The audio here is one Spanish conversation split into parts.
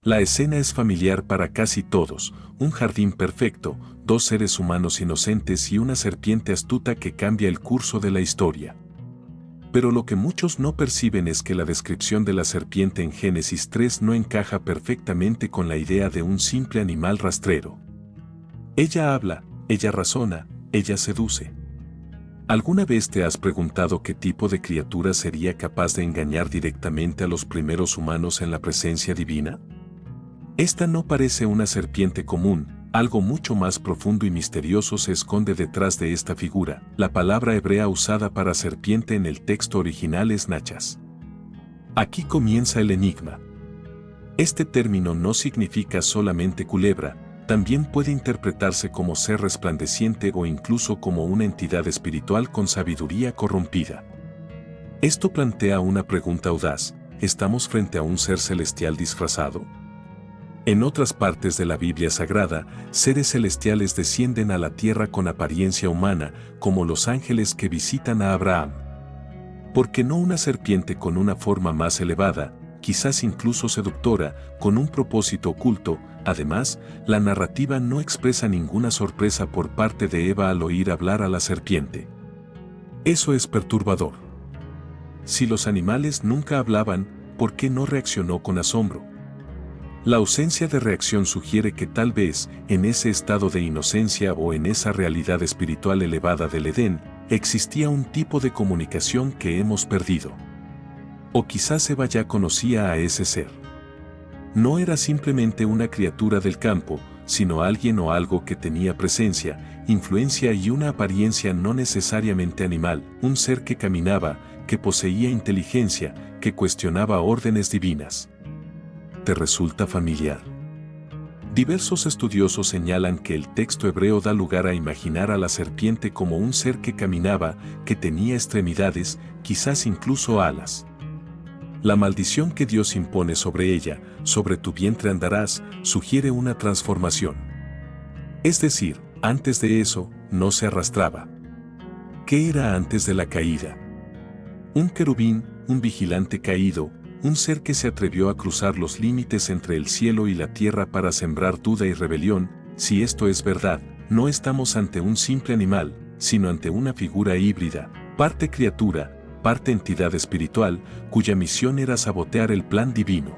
La escena es familiar para casi todos, un jardín perfecto, dos seres humanos inocentes y una serpiente astuta que cambia el curso de la historia. Pero lo que muchos no perciben es que la descripción de la serpiente en Génesis 3 no encaja perfectamente con la idea de un simple animal rastrero. Ella habla, ella razona, ella seduce. ¿Alguna vez te has preguntado qué tipo de criatura sería capaz de engañar directamente a los primeros humanos en la presencia divina? Esta no parece una serpiente común, algo mucho más profundo y misterioso se esconde detrás de esta figura. La palabra hebrea usada para serpiente en el texto original es nachas. Aquí comienza el enigma. Este término no significa solamente culebra, también puede interpretarse como ser resplandeciente o incluso como una entidad espiritual con sabiduría corrompida. Esto plantea una pregunta audaz: ¿estamos frente a un ser celestial disfrazado? En otras partes de la Biblia Sagrada, seres celestiales descienden a la tierra con apariencia humana, como los ángeles que visitan a Abraham. ¿Por qué no una serpiente con una forma más elevada, quizás incluso seductora, con un propósito oculto? Además, la narrativa no expresa ninguna sorpresa por parte de Eva al oír hablar a la serpiente. Eso es perturbador. Si los animales nunca hablaban, ¿por qué no reaccionó con asombro? La ausencia de reacción sugiere que tal vez, en ese estado de inocencia o en esa realidad espiritual elevada del Edén, existía un tipo de comunicación que hemos perdido. O quizás Eva ya conocía a ese ser. No era simplemente una criatura del campo, sino alguien o algo que tenía presencia, influencia y una apariencia no necesariamente animal, un ser que caminaba, que poseía inteligencia, que cuestionaba órdenes divinas. ¿Te resulta familiar? Diversos estudiosos señalan que el texto hebreo da lugar a imaginar a la serpiente como un ser que caminaba, que tenía extremidades, quizás incluso alas. La maldición que Dios impone sobre ella, sobre tu vientre andarás, sugiere una transformación. Es decir, antes de eso, no se arrastraba. ¿Qué era antes de la caída? Un querubín, un vigilante caído, un ser que se atrevió a cruzar los límites entre el cielo y la tierra para sembrar duda y rebelión. Si esto es verdad, no estamos ante un simple animal, sino ante una figura híbrida, parte criatura, parte entidad espiritual, cuya misión era sabotear el plan divino.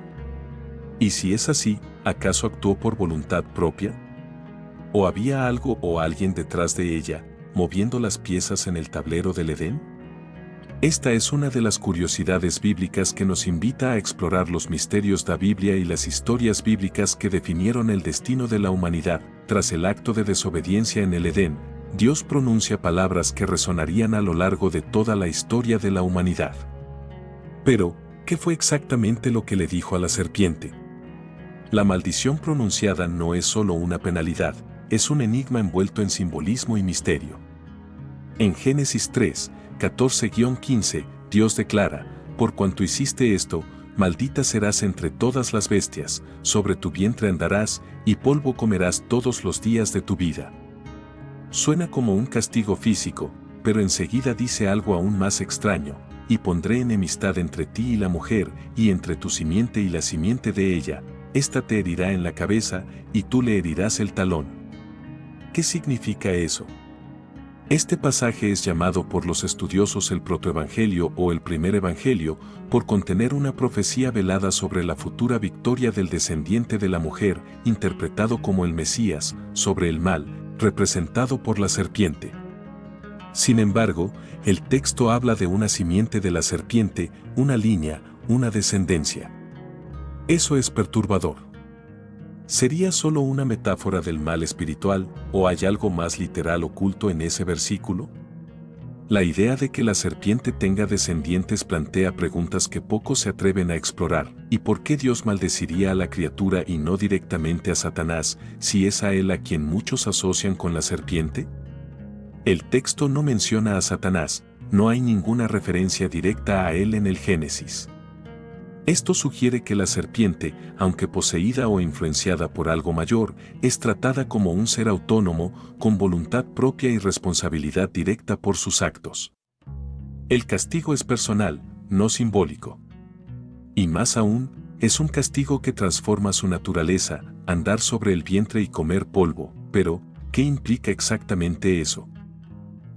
Y si es así, ¿acaso actuó por voluntad propia? ¿O había algo o alguien detrás de ella, moviendo las piezas en el tablero del Edén? Esta es una de las curiosidades bíblicas que nos invita a explorar los misterios de la Biblia y las historias bíblicas que definieron el destino de la humanidad. Tras el acto de desobediencia en el Edén, Dios pronuncia palabras que resonarían a lo largo de toda la historia de la humanidad. Pero, ¿qué fue exactamente lo que le dijo a la serpiente? La maldición pronunciada no es solo una penalidad, es un enigma envuelto en simbolismo y misterio. En Génesis 3, 14-15, Dios declara: por cuanto hiciste esto, maldita serás entre todas las bestias, sobre tu vientre andarás, y polvo comerás todos los días de tu vida. Suena como un castigo físico, pero enseguida dice algo aún más extraño: y pondré enemistad entre ti y la mujer, y entre tu simiente y la simiente de ella, ésta te herirá en la cabeza, y tú le herirás el talón. ¿Qué significa eso? Este pasaje es llamado por los estudiosos el protoevangelio o el primer evangelio, por contener una profecía velada sobre la futura victoria del descendiente de la mujer, interpretado como el Mesías, sobre el mal, representado por la serpiente. Sin embargo, el texto habla de una simiente de la serpiente, una línea, una descendencia. Eso es perturbador. ¿Sería solo una metáfora del mal espiritual, o hay algo más literal oculto en ese versículo? La idea de que la serpiente tenga descendientes plantea preguntas que pocos se atreven a explorar. ¿Y por qué Dios maldeciría a la criatura y no directamente a Satanás, si es a él a quien muchos asocian con la serpiente? El texto no menciona a Satanás, no hay ninguna referencia directa a él en el Génesis. Esto sugiere que la serpiente, aunque poseída o influenciada por algo mayor, es tratada como un ser autónomo, con voluntad propia y responsabilidad directa por sus actos. El castigo es personal, no simbólico. Y más aún, Es un castigo que transforma su naturaleza, andar sobre el vientre y comer polvo, pero, ¿qué implica exactamente eso?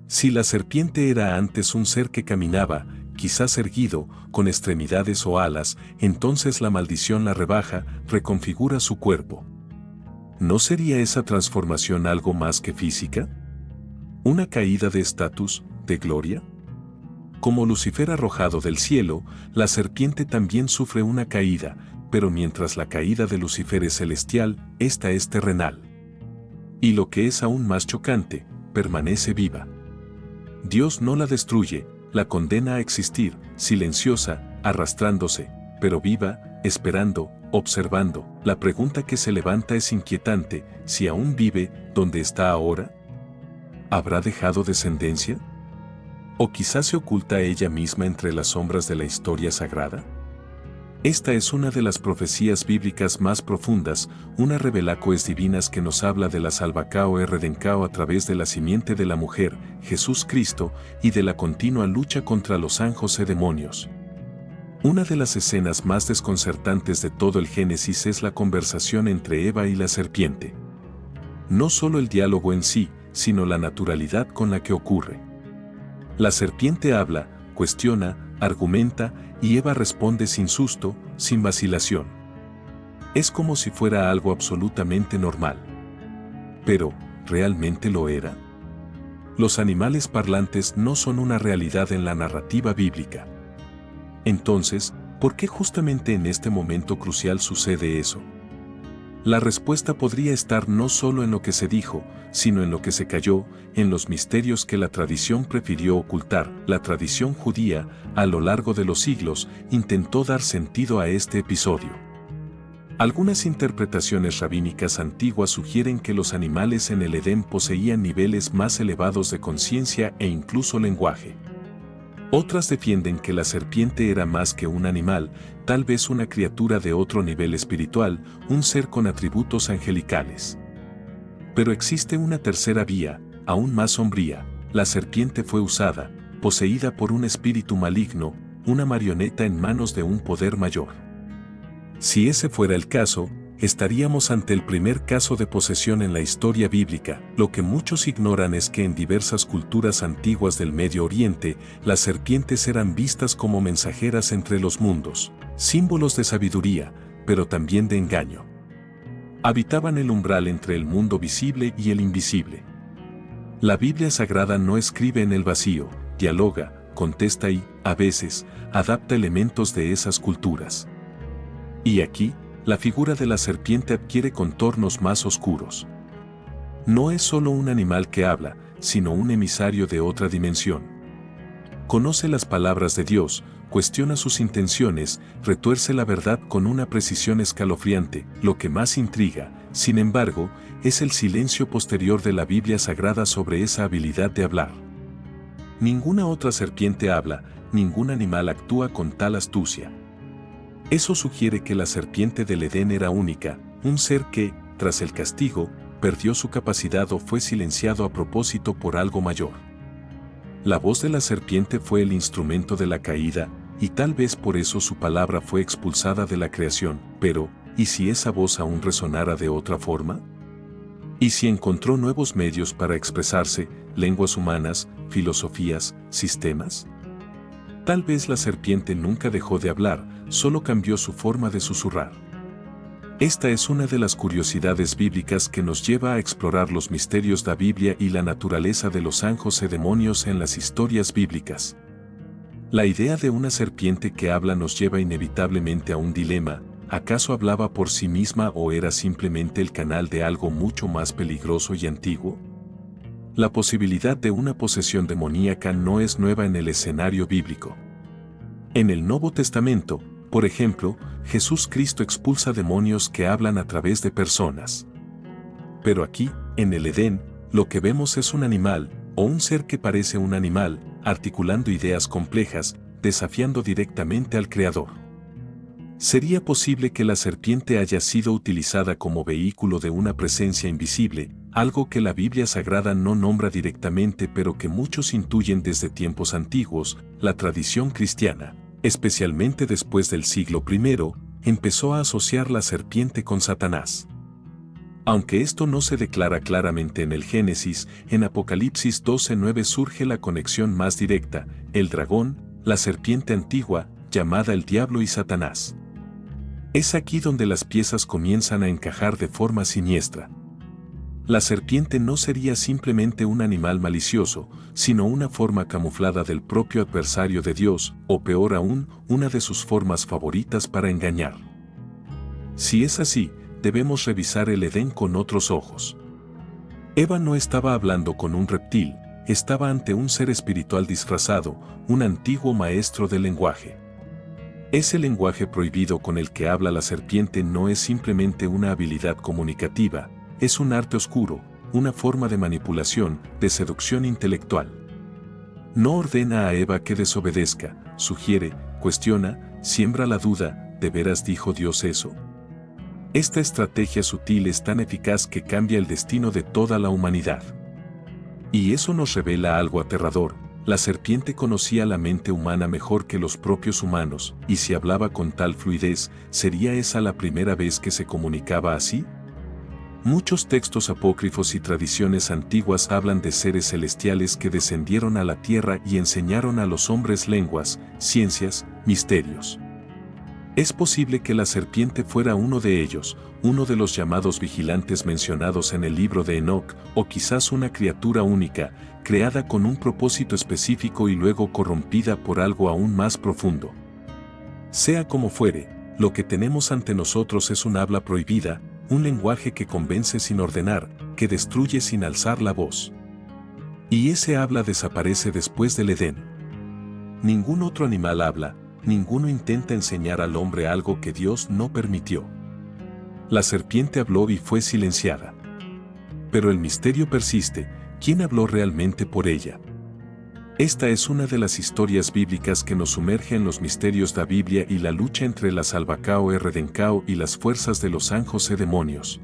Si la serpiente era antes un ser que caminaba, quizás erguido, con extremidades o alas, entonces la maldición la rebaja, reconfigura su cuerpo. ¿No sería esa transformación algo más que física? ¿Una caída de estatus, de gloria? Como Lucifer arrojado del cielo, la serpiente también sufre una caída, pero mientras la caída de Lucifer es celestial, esta es terrenal. Y lo que es aún más chocante, permanece viva. Dios no la destruye, la condena a existir, silenciosa, arrastrándose, pero viva, esperando, observando. La pregunta que se levanta es inquietante: si aún vive, ¿dónde está ahora? ¿Habrá dejado descendencia? ¿O quizás se oculta ella misma entre las sombras de la historia sagrada? Esta es una de las profecías bíblicas más profundas, una revelacoes divinas que nos habla de la salvacao e redencao a través de la simiente de la mujer, Jesús Cristo, y de la continua lucha contra los anjos y demonios. Una de las escenas más desconcertantes de todo el Génesis es la conversación entre Eva y la serpiente. No solo el diálogo en sí, sino la naturalidad con la que ocurre. La serpiente habla, cuestiona, argumenta, y Eva responde sin susto, sin vacilación. Es como si fuera algo absolutamente normal. Pero, ¿realmente lo era? Los animales parlantes no son una realidad en la narrativa bíblica. Entonces, ¿por qué justamente en este momento crucial sucede eso? La respuesta podría estar no solo en lo que se dijo, sino en lo que se calló, en los misterios que la tradición prefirió ocultar. La tradición judía, a lo largo de los siglos, intentó dar sentido a este episodio. Algunas interpretaciones rabínicas antiguas sugieren que los animales en el Edén poseían niveles más elevados de conciencia e incluso lenguaje. Otras defienden que la serpiente era más que un animal, tal vez una criatura de otro nivel espiritual, un ser con atributos angelicales. Pero existe una tercera vía, aún más sombría: la serpiente fue usada, poseída por un espíritu maligno, una marioneta en manos de un poder mayor. Si ese fuera el caso, estaríamos ante el primer caso de posesión en la historia bíblica. Lo que muchos ignoran es que en diversas culturas antiguas del Medio Oriente, las serpientes eran vistas como mensajeras entre los mundos, símbolos de sabiduría, pero también de engaño. Habitaban el umbral entre el mundo visible y el invisible. La Biblia Sagrada no escribe en el vacío, dialoga, contesta y, a veces, adapta elementos de esas culturas. Y aquí, la figura de la serpiente adquiere contornos más oscuros. No es solo un animal que habla, sino un emisario de otra dimensión. Conoce las palabras de Dios, cuestiona sus intenciones, retuerce la verdad con una precisión escalofriante. Lo que más intriga, sin embargo, es el silencio posterior de la Biblia Sagrada sobre esa habilidad de hablar. Ninguna otra serpiente habla, ningún animal actúa con tal astucia. Eso sugiere que la serpiente del Edén era única, un ser que, tras el castigo, perdió su capacidad o fue silenciado a propósito por algo mayor. La voz de la serpiente fue el instrumento de la caída, y tal vez por eso su palabra fue expulsada de la creación. Pero, ¿y si esa voz aún resonara de otra forma? ¿Y si encontró nuevos medios para expresarse, lenguas humanas, filosofías, sistemas? Tal vez la serpiente nunca dejó de hablar, solo cambió su forma de susurrar. Esta es una de las curiosidades bíblicas que nos lleva a explorar los misterios de la Biblia y la naturaleza de los anjos y demonios en las historias bíblicas. La idea de una serpiente que habla nos lleva inevitablemente a un dilema: ¿acaso hablaba por sí misma o era simplemente el canal de algo mucho más peligroso y antiguo? La posibilidad de una posesión demoníaca no es nueva en el escenario bíblico. En el Nuevo Testamento, por ejemplo, Jesús Cristo expulsa demonios que hablan a través de personas. Pero aquí, en el Edén, lo que vemos es un animal, o un ser que parece un animal, articulando ideas complejas, desafiando directamente al Creador. ¿Sería posible que la serpiente haya sido utilizada como vehículo de una presencia invisible, algo que la Biblia Sagrada no nombra directamente pero que muchos intuyen desde tiempos antiguos? La tradición cristiana, especialmente después del siglo I, empezó a asociar la serpiente con Satanás. Aunque esto no se declara claramente en el Génesis, en Apocalipsis 12:9 surge la conexión más directa: el dragón, la serpiente antigua, llamada el diablo y Satanás. Es aquí donde las piezas comienzan a encajar de forma siniestra. La serpiente no sería simplemente un animal malicioso, sino una forma camuflada del propio adversario de Dios, o peor aún, una de sus formas favoritas para engañar. Si es así, debemos revisar el Edén con otros ojos. Eva no estaba hablando con un reptil, estaba ante un ser espiritual disfrazado, un antiguo maestro del lenguaje. Ese lenguaje prohibido con el que habla la serpiente no es simplemente una habilidad comunicativa, es un arte oscuro, una forma de manipulación, de seducción intelectual. No ordena a Eva que desobedezca, sugiere, cuestiona, siembra la duda: ¿de veras dijo Dios eso? Esta estrategia sutil es tan eficaz que cambia el destino de toda la humanidad. Y eso nos revela algo aterrador: la serpiente conocía la mente humana mejor que los propios humanos, y si hablaba con tal fluidez, ¿sería esa la primera vez que se comunicaba así? Muchos textos apócrifos y tradiciones antiguas hablan de seres celestiales que descendieron a la tierra y enseñaron a los hombres lenguas, ciencias, misterios. Es posible que la serpiente fuera uno de ellos, uno de los llamados vigilantes mencionados en el libro de Enoc, o quizás una criatura única, creada con un propósito específico y luego corrompida por algo aún más profundo. Sea como fuere, lo que tenemos ante nosotros es un habla prohibida, un lenguaje que convence sin ordenar, que destruye sin alzar la voz. Y ese habla desaparece después del Edén. Ningún otro animal habla, ninguno intenta enseñar al hombre algo que Dios no permitió. La serpiente habló y fue silenciada. Pero el misterio persiste: ¿quién habló realmente por ella? Esta es una de las historias bíblicas que nos sumerge en los misterios de la Biblia y la lucha entre la Salvacao Redencao y las fuerzas de los ángeles y demonios.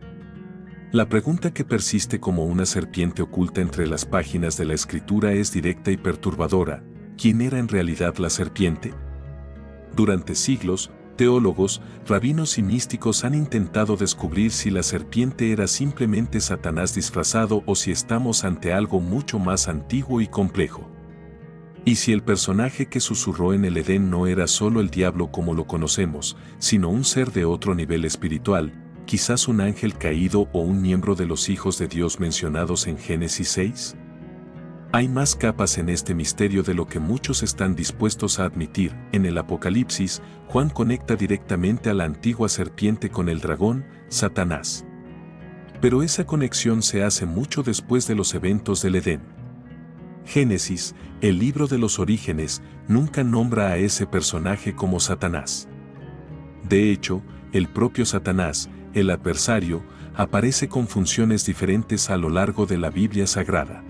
La pregunta que persiste como una serpiente oculta entre las páginas de la Escritura es directa y perturbadora: ¿quién era en realidad la serpiente? Durante siglos, teólogos, rabinos y místicos han intentado descubrir si la serpiente era simplemente Satanás disfrazado o si estamos ante algo mucho más antiguo y complejo. Y si el personaje que susurró en el Edén no era solo el diablo como lo conocemos, sino un ser de otro nivel espiritual, quizás un ángel caído o un miembro de los hijos de Dios mencionados en Génesis 6. Hay más capas en este misterio de lo que muchos están dispuestos a admitir. En el Apocalipsis, Juan conecta directamente a la antigua serpiente con el dragón, Satanás. Pero esa conexión se hace mucho después de los eventos del Edén. Génesis, el libro de los orígenes, nunca nombra a ese personaje como Satanás. De hecho, el propio Satanás, el adversario, aparece con funciones diferentes a lo largo de la Biblia Sagrada.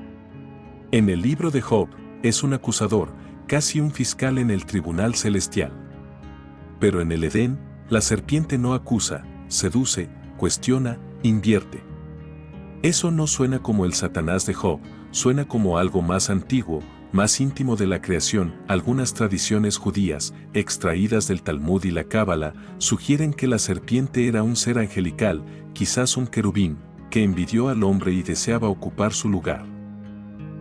En el libro de Job, es un acusador, casi un fiscal en el tribunal celestial. Pero en el Edén, la serpiente no acusa, seduce, cuestiona, invierte. Eso no suena como el Satanás de Job, suena como algo más antiguo, más íntimo de la creación. Algunas tradiciones judías, extraídas del Talmud y la Cábala, sugieren que la serpiente era un ser angelical, quizás un querubín, que envidió al hombre y deseaba ocupar su lugar.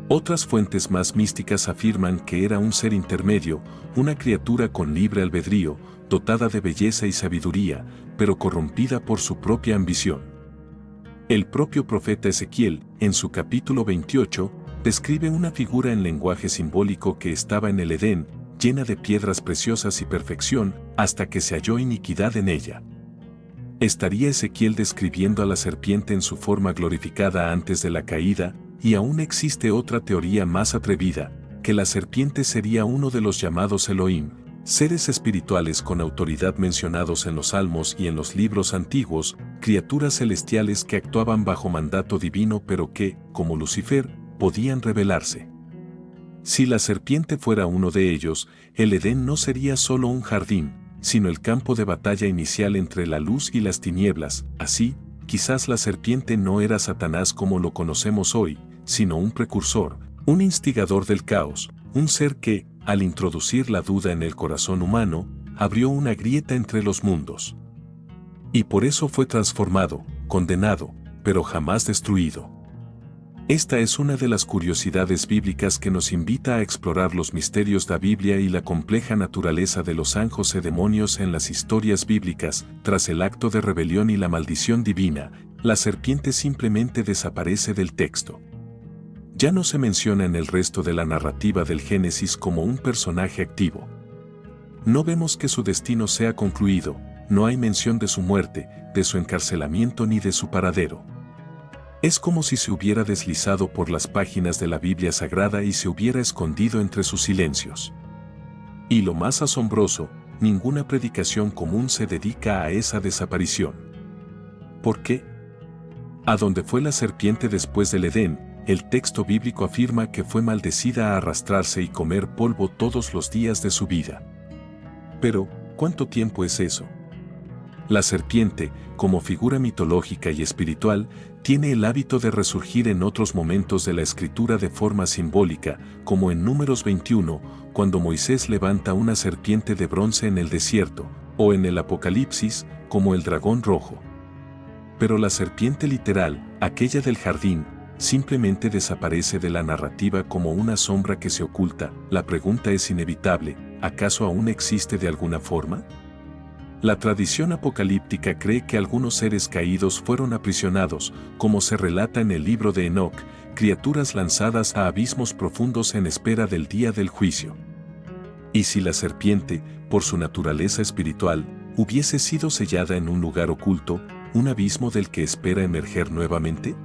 Otras fuentes más místicas afirman que era un ser intermedio, una criatura con libre albedrío, dotada de belleza y sabiduría, pero corrompida por su propia ambición. El propio profeta Ezequiel, en su capítulo 28, describe una figura en lenguaje simbólico que estaba en el Edén, llena de piedras preciosas y perfección, hasta que se halló iniquidad en ella. ¿Estaría Ezequiel describiendo a la serpiente en su forma glorificada antes de la caída? Y aún existe otra teoría más atrevida, que la serpiente sería uno de los llamados Elohim, seres espirituales con autoridad mencionados en los Salmos y en los libros antiguos, criaturas celestiales que actuaban bajo mandato divino pero que, como Lucifer, podían rebelarse. Si la serpiente fuera uno de ellos, el Edén no sería solo un jardín, sino el campo de batalla inicial entre la luz y las tinieblas. Así, quizás la serpiente no era Satanás como lo conocemos hoy, sino un precursor, un instigador del caos, un ser que, al introducir la duda en el corazón humano, abrió una grieta entre los mundos. Y por eso fue transformado, condenado, pero jamás destruido. Esta es una de las curiosidades bíblicas que nos invita a explorar los misterios de la Biblia y la compleja naturaleza de los ángeles y demonios en las historias bíblicas. Tras el acto de rebelión y la maldición divina, la serpiente simplemente desaparece del texto. Ya no se menciona en el resto de la narrativa del Génesis como un personaje activo. No vemos que su destino sea concluido, no hay mención de su muerte, de su encarcelamiento ni de su paradero. Es como si se hubiera deslizado por las páginas de la Biblia Sagrada y se hubiera escondido entre sus silencios. Y lo más asombroso, ninguna predicación común se dedica a esa desaparición. ¿Por qué? A donde fue la serpiente después del Edén, el texto bíblico afirma que fue maldecida a arrastrarse y comer polvo todos los días de su vida. Pero, ¿cuánto tiempo es eso? La serpiente, como figura mitológica y espiritual, tiene el hábito de resurgir en otros momentos de la Escritura de forma simbólica, como en Números 21, cuando Moisés levanta una serpiente de bronce en el desierto, o en el Apocalipsis, como el dragón rojo. Pero la serpiente literal, aquella del jardín, simplemente desaparece de la narrativa como una sombra que se oculta. La pregunta es inevitable, ¿acaso aún existe de alguna forma? La tradición apocalíptica cree que algunos seres caídos fueron aprisionados, como se relata en el libro de Enoc, criaturas lanzadas a abismos profundos en espera del día del juicio. ¿Y si la serpiente, por su naturaleza espiritual, hubiese sido sellada en un lugar oculto, un abismo del que espera emerger nuevamente?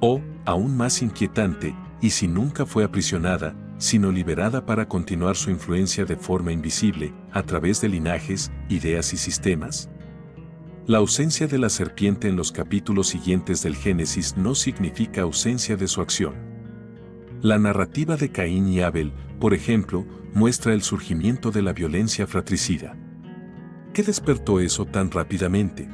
O, aún más inquietante, ¿y si nunca fue aprisionada, sino liberada para continuar su influencia de forma invisible, a través de linajes, ideas y sistemas? La ausencia de la serpiente en los capítulos siguientes del Génesis no significa ausencia de su acción. La narrativa de Caín y Abel, por ejemplo, muestra el surgimiento de la violencia fratricida. ¿Qué despertó eso tan rápidamente?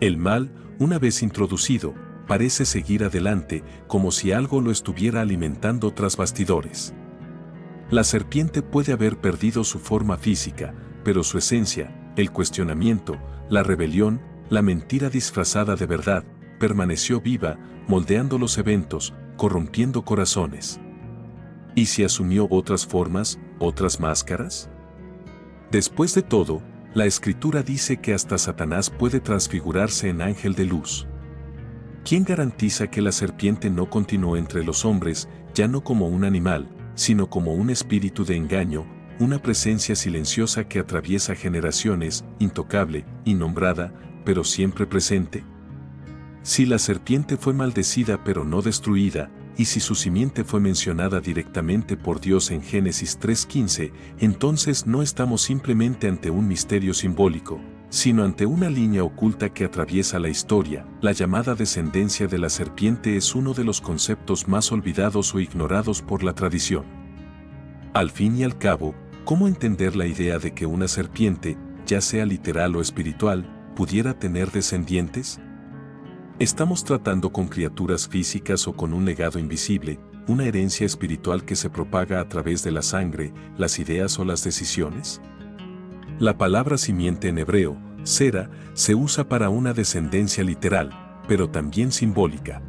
El mal, una vez introducido, parece seguir adelante, como si algo lo estuviera alimentando tras bastidores. La serpiente puede haber perdido su forma física, pero su esencia, el cuestionamiento, la rebelión, la mentira disfrazada de verdad, permaneció viva, moldeando los eventos, corrompiendo corazones. ¿Y si asumió otras formas, otras máscaras? Después de todo, la Escritura dice que hasta Satanás puede transfigurarse en ángel de luz. ¿Quién garantiza que la serpiente no continuó entre los hombres, ya no como un animal, sino como un espíritu de engaño, una presencia silenciosa que atraviesa generaciones, intocable, innombrada, pero siempre presente? Si la serpiente fue maldecida pero no destruida, y si su simiente fue mencionada directamente por Dios en Génesis 3:15, entonces no estamos simplemente ante un misterio simbólico, sino ante una línea oculta que atraviesa la historia. La llamada descendencia de la serpiente es uno de los conceptos más olvidados o ignorados por la tradición. Al fin y al cabo, ¿cómo entender la idea de que una serpiente, ya sea literal o espiritual, pudiera tener descendientes? ¿Estamos tratando con criaturas físicas o con un legado invisible, una herencia espiritual que se propaga a través de la sangre, las ideas o las decisiones? La palabra simiente en hebreo, sera, se usa para una descendencia literal, pero también simbólica.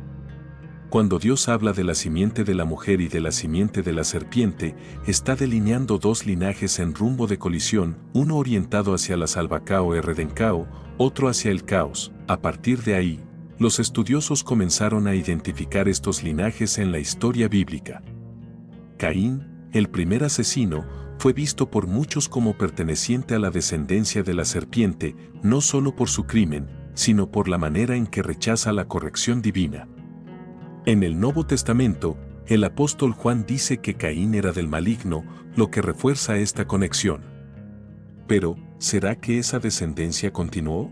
Cuando Dios habla de la simiente de la mujer y de la simiente de la serpiente, está delineando dos linajes en rumbo de colisión, uno orientado hacia la salvacao y redencao, otro hacia el caos. A partir de ahí, los estudiosos comenzaron a identificar estos linajes en la historia bíblica. Caín, el primer asesino, fue visto por muchos como perteneciente a la descendencia de la serpiente, no solo por su crimen, sino por la manera en que rechaza la corrección divina. En el Nuevo Testamento, el apóstol Juan dice que Caín era del maligno, lo que refuerza esta conexión. Pero, ¿será que esa descendencia continuó?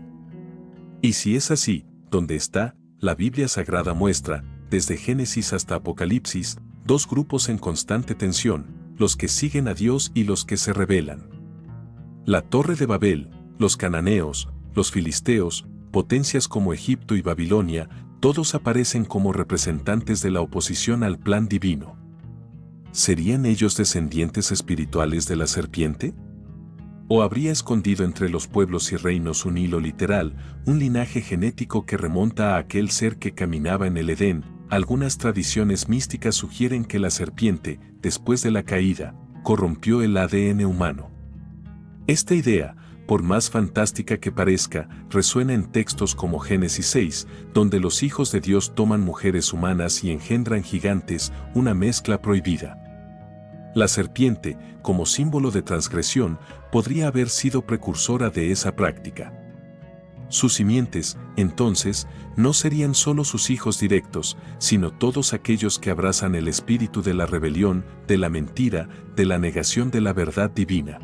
Y si es así, ¿dónde está? La Biblia Sagrada muestra, desde Génesis hasta Apocalipsis, dos grupos en constante tensión, los que siguen a Dios y los que se rebelan. La Torre de Babel, los cananeos, los filisteos, potencias como Egipto y Babilonia, todos aparecen como representantes de la oposición al plan divino. ¿Serían ellos descendientes espirituales de la serpiente? O habría escondido entre los pueblos y reinos un hilo literal, un linaje genético que remonta a aquel ser que caminaba en el Edén. Algunas tradiciones místicas sugieren que la serpiente, después de la caída, corrompió el ADN humano. Esta idea, por más fantástica que parezca, resuena en textos como Génesis 6, donde los hijos de Dios toman mujeres humanas y engendran gigantes, una mezcla prohibida. La serpiente, como símbolo de transgresión, podría haber sido precursora de esa práctica. Sus simientes, entonces, no serían solo sus hijos directos, sino todos aquellos que abrazan el espíritu de la rebelión, de la mentira, de la negación de la verdad divina.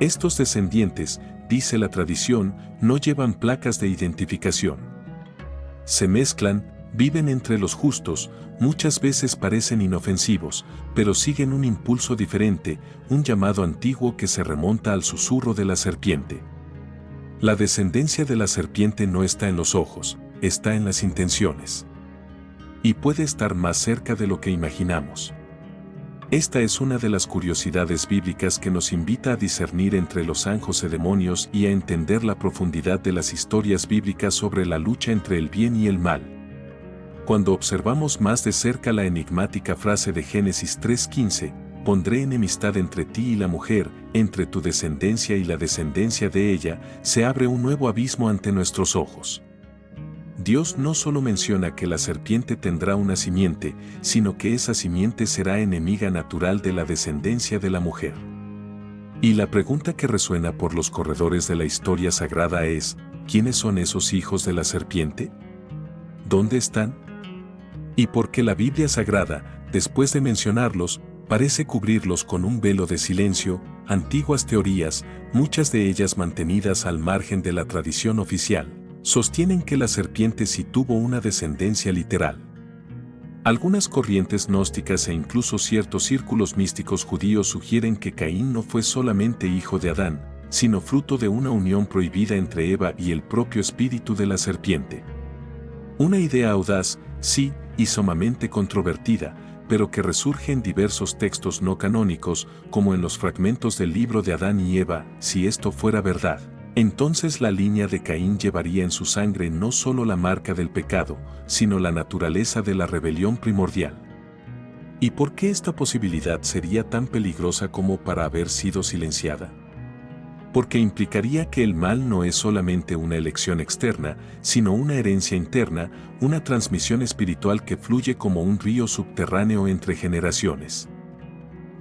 Estos descendientes, dice la tradición, no llevan placas de identificación. Se mezclan, viven entre los justos, muchas veces parecen inofensivos, pero siguen un impulso diferente, un llamado antiguo que se remonta al susurro de la serpiente. La descendencia de la serpiente no está en los ojos, está en las intenciones. Y puede estar más cerca de lo que imaginamos. Esta es una de las curiosidades bíblicas que nos invita a discernir entre los ángeles y demonios y a entender la profundidad de las historias bíblicas sobre la lucha entre el bien y el mal. Cuando observamos más de cerca la enigmática frase de Génesis 3:15, pondré enemistad entre ti y la mujer, entre tu descendencia y la descendencia de ella, se abre un nuevo abismo ante nuestros ojos. Dios no solo menciona que la serpiente tendrá una simiente, sino que esa simiente será enemiga natural de la descendencia de la mujer. Y la pregunta que resuena por los corredores de la historia sagrada es, ¿quiénes son esos hijos de la serpiente? ¿Dónde están? ¿Y por qué la Biblia Sagrada, después de mencionarlos, parece cubrirlos con un velo de silencio? Antiguas teorías, muchas de ellas mantenidas al margen de la tradición oficial, sostienen que la serpiente sí tuvo una descendencia literal. Algunas corrientes gnósticas e incluso ciertos círculos místicos judíos sugieren que Caín no fue solamente hijo de Adán, sino fruto de una unión prohibida entre Eva y el propio espíritu de la serpiente. Una idea audaz, sí, y sumamente controvertida, pero que resurge en diversos textos no canónicos, como en los fragmentos del libro de Adán y Eva. Si esto fuera verdad, entonces la línea de Caín llevaría en su sangre no solo la marca del pecado, sino la naturaleza de la rebelión primordial. ¿Y por qué esta posibilidad sería tan peligrosa como para haber sido silenciada? Porque implicaría que el mal no es solamente una elección externa, sino una herencia interna, una transmisión espiritual que fluye como un río subterráneo entre generaciones.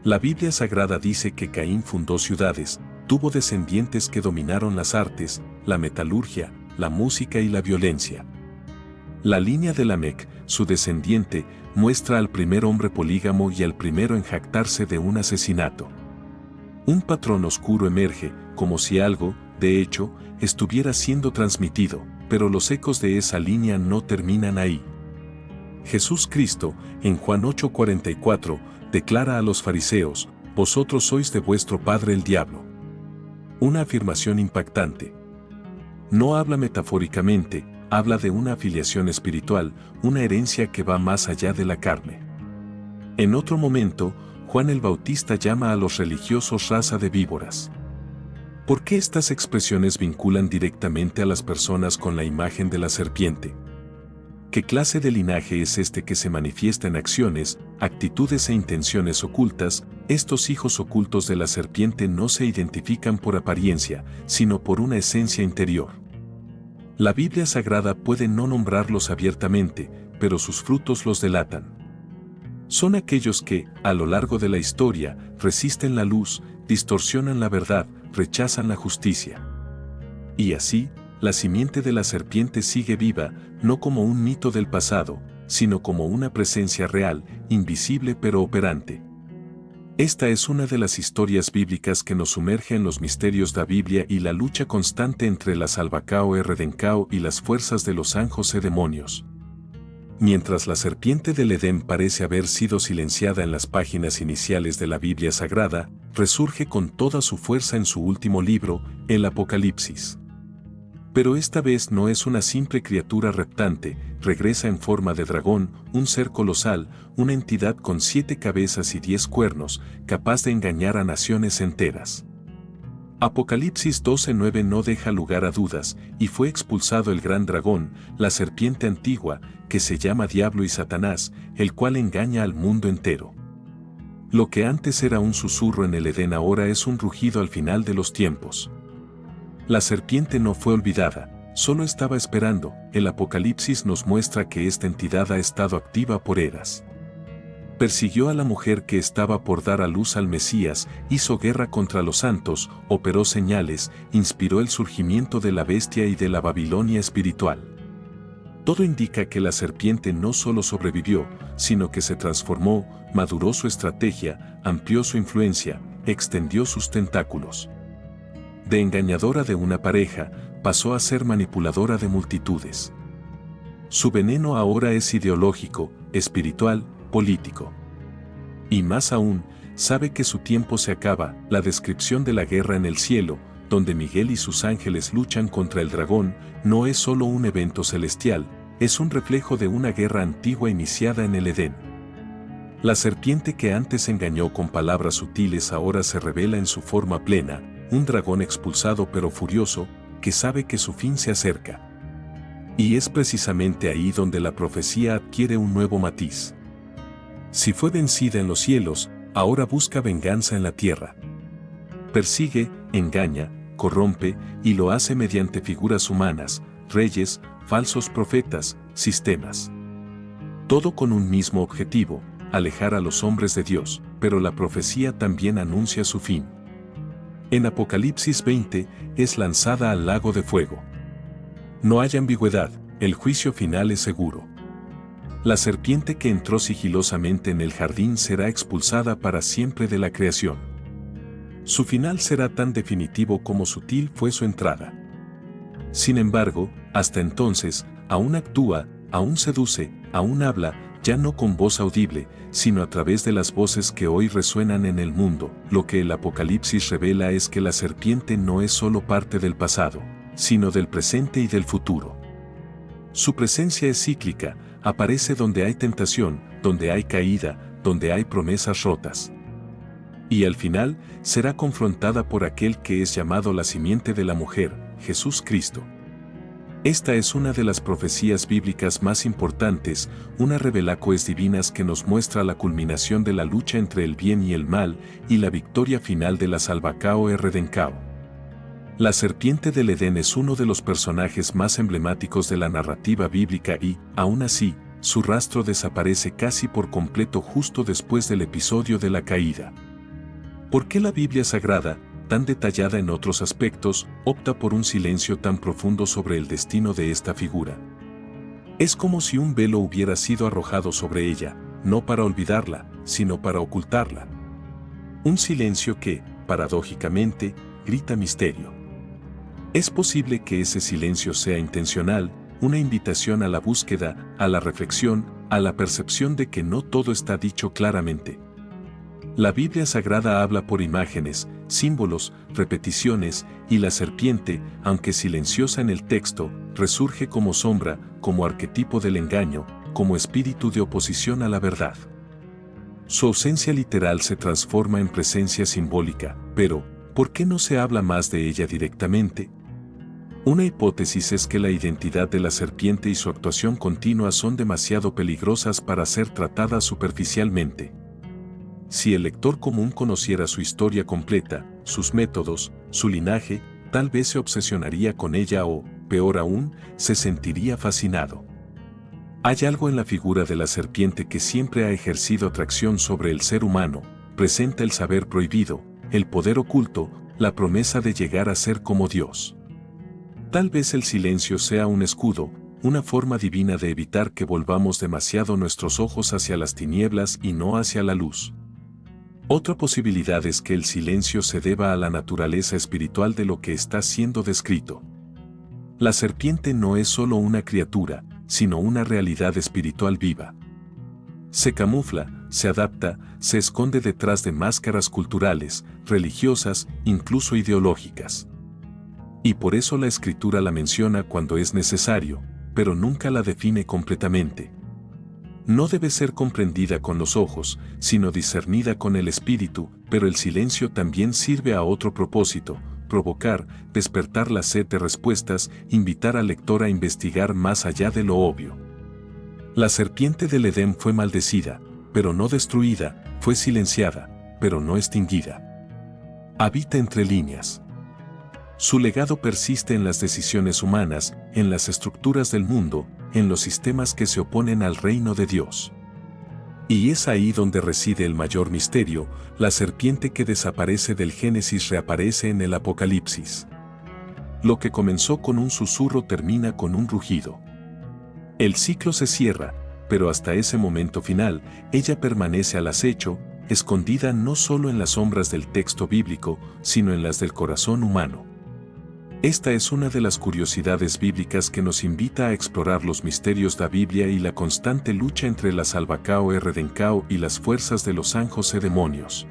La Biblia Sagrada dice que Caín fundó ciudades, tuvo descendientes que dominaron las artes, la metalurgia, la música y la violencia. La línea de Lamec, su descendiente, muestra al primer hombre polígamo y al primero en jactarse de un asesinato. Un patrón oscuro emerge, como si algo, de hecho, estuviera siendo transmitido, pero los ecos de esa línea no terminan ahí. Jesús Cristo, en Juan 8:44, declara a los fariseos, «Vosotros sois de vuestro padre el diablo». Una afirmación impactante. No habla metafóricamente, habla de una afiliación espiritual, una herencia que va más allá de la carne. En otro momento, Juan el Bautista llama a los religiosos raza de víboras. ¿Por qué estas expresiones vinculan directamente a las personas con la imagen de la serpiente? ¿Qué clase de linaje es este que se manifiesta en acciones, actitudes e intenciones ocultas? Estos hijos ocultos de la serpiente no se identifican por apariencia, sino por una esencia interior. La Biblia Sagrada puede no nombrarlos abiertamente, pero sus frutos los delatan. Son aquellos que, a lo largo de la historia, resisten la luz, distorsionan la verdad, rechazan la justicia. Y así, la simiente de la serpiente sigue viva, no como un mito del pasado, sino como una presencia real, invisible pero operante. Esta es una de las historias bíblicas que nos sumerge en los misterios de la Biblia y la lucha constante entre la Salvacao e Redencao y las fuerzas de los ángeles y demonios. Mientras la serpiente del Edén parece haber sido silenciada en las páginas iniciales de la Biblia Sagrada, resurge con toda su fuerza en su último libro, el Apocalipsis. Pero esta vez no es una simple criatura reptante, regresa en forma de dragón, un ser colosal, una entidad con 7 cabezas y 10 cuernos, capaz de engañar a naciones enteras. Apocalipsis 12:9 no deja lugar a dudas, y fue expulsado el gran dragón, la serpiente antigua, que se llama Diablo y Satanás, el cual engaña al mundo entero. Lo que antes era un susurro en el Edén ahora es un rugido al final de los tiempos. La serpiente no fue olvidada, solo estaba esperando. El Apocalipsis nos muestra que esta entidad ha estado activa por eras. Persiguió a la mujer que estaba por dar a luz al Mesías, hizo guerra contra los santos, operó señales, inspiró el surgimiento de la bestia y de la Babilonia espiritual. Todo indica que la serpiente no solo sobrevivió, sino que se transformó, maduró su estrategia, amplió su influencia, extendió sus tentáculos. De engañadora de una pareja, pasó a ser manipuladora de multitudes. Su veneno ahora es ideológico, espiritual, político. Y más aún, sabe que su tiempo se acaba. La descripción de la guerra en el cielo, donde Miguel y sus ángeles luchan contra el dragón, no es solo un evento celestial, es un reflejo de una guerra antigua iniciada en el Edén. La serpiente que antes engañó con palabras sutiles ahora se revela en su forma plena, un dragón expulsado pero furioso, que sabe que su fin se acerca. Y es precisamente ahí donde la profecía adquiere un nuevo matiz. Si fue vencida en los cielos, ahora busca venganza en la tierra. Persigue, engaña, corrompe, y lo hace mediante figuras humanas, reyes, falsos profetas, sistemas. Todo con un mismo objetivo, alejar a los hombres de Dios, pero la profecía también anuncia su fin. En Apocalipsis 20, es lanzada al lago de fuego. No hay ambigüedad, el juicio final es seguro. La serpiente que entró sigilosamente en el jardín será expulsada para siempre de la creación. Su final será tan definitivo como sutil fue su entrada. Sin embargo, hasta entonces, aún actúa, aún seduce, aún habla, ya no con voz audible, sino a través de las voces que hoy resuenan en el mundo. Lo que el Apocalipsis revela es que la serpiente no es solo parte del pasado, sino del presente y del futuro. Su presencia es cíclica, aparece donde hay tentación, donde hay caída, donde hay promesas rotas. Y al final, será confrontada por aquel que es llamado la simiente de la mujer, Jesús Cristo. Esta es una de las profecías bíblicas más importantes, una revelaciones divinas que nos muestra la culminación de la lucha entre el bien y el mal, y la victoria final de la Salvacao e Redencao. La serpiente del Edén es uno de los personajes más emblemáticos de la narrativa bíblica y, aún así, su rastro desaparece casi por completo justo después del episodio de la caída. ¿Por qué la Biblia Sagrada, tan detallada en otros aspectos, opta por un silencio tan profundo sobre el destino de esta figura? Es como si un velo hubiera sido arrojado sobre ella, no para olvidarla, sino para ocultarla. Un silencio que, paradójicamente, grita misterio. Es posible que ese silencio sea intencional, una invitación a la búsqueda, a la reflexión, a la percepción de que no todo está dicho claramente. La Biblia Sagrada habla por imágenes, símbolos, repeticiones, y la serpiente, aunque silenciosa en el texto, resurge como sombra, como arquetipo del engaño, como espíritu de oposición a la verdad. Su ausencia literal se transforma en presencia simbólica, pero, ¿por qué no se habla más de ella directamente? Una hipótesis es que la identidad de la serpiente y su actuación continua son demasiado peligrosas para ser tratadas superficialmente. Si el lector común conociera su historia completa, sus métodos, su linaje, tal vez se obsesionaría con ella o, peor aún, se sentiría fascinado. Hay algo en la figura de la serpiente que siempre ha ejercido atracción sobre el ser humano, presenta el saber prohibido, el poder oculto, la promesa de llegar a ser como Dios. Tal vez el silencio sea un escudo, una forma divina de evitar que volvamos demasiado nuestros ojos hacia las tinieblas y no hacia la luz. Otra posibilidad es que el silencio se deba a la naturaleza espiritual de lo que está siendo descrito. La serpiente no es solo una criatura, sino una realidad espiritual viva. Se camufla, se adapta, se esconde detrás de máscaras culturales, religiosas, incluso ideológicas. Y por eso la Escritura la menciona cuando es necesario, pero nunca la define completamente. No debe ser comprendida con los ojos, sino discernida con el espíritu, pero el silencio también sirve a otro propósito, provocar, despertar la sed de respuestas, invitar al lector a investigar más allá de lo obvio. La serpiente del Edén fue maldecida, pero no destruida, fue silenciada, pero no extinguida. Habita entre líneas. Su legado persiste en las decisiones humanas, en las estructuras del mundo, en los sistemas que se oponen al reino de Dios. Y es ahí donde reside el mayor misterio, la serpiente que desaparece del Génesis reaparece en el Apocalipsis. Lo que comenzó con un susurro termina con un rugido. El ciclo se cierra, pero hasta ese momento final, ella permanece al acecho, escondida no solo en las sombras del texto bíblico, sino en las del corazón humano. Esta es una de las curiosidades bíblicas que nos invita a explorar los misterios de la Biblia y la constante lucha entre la Salvacao e Redencao y las fuerzas de los anjos y demonios.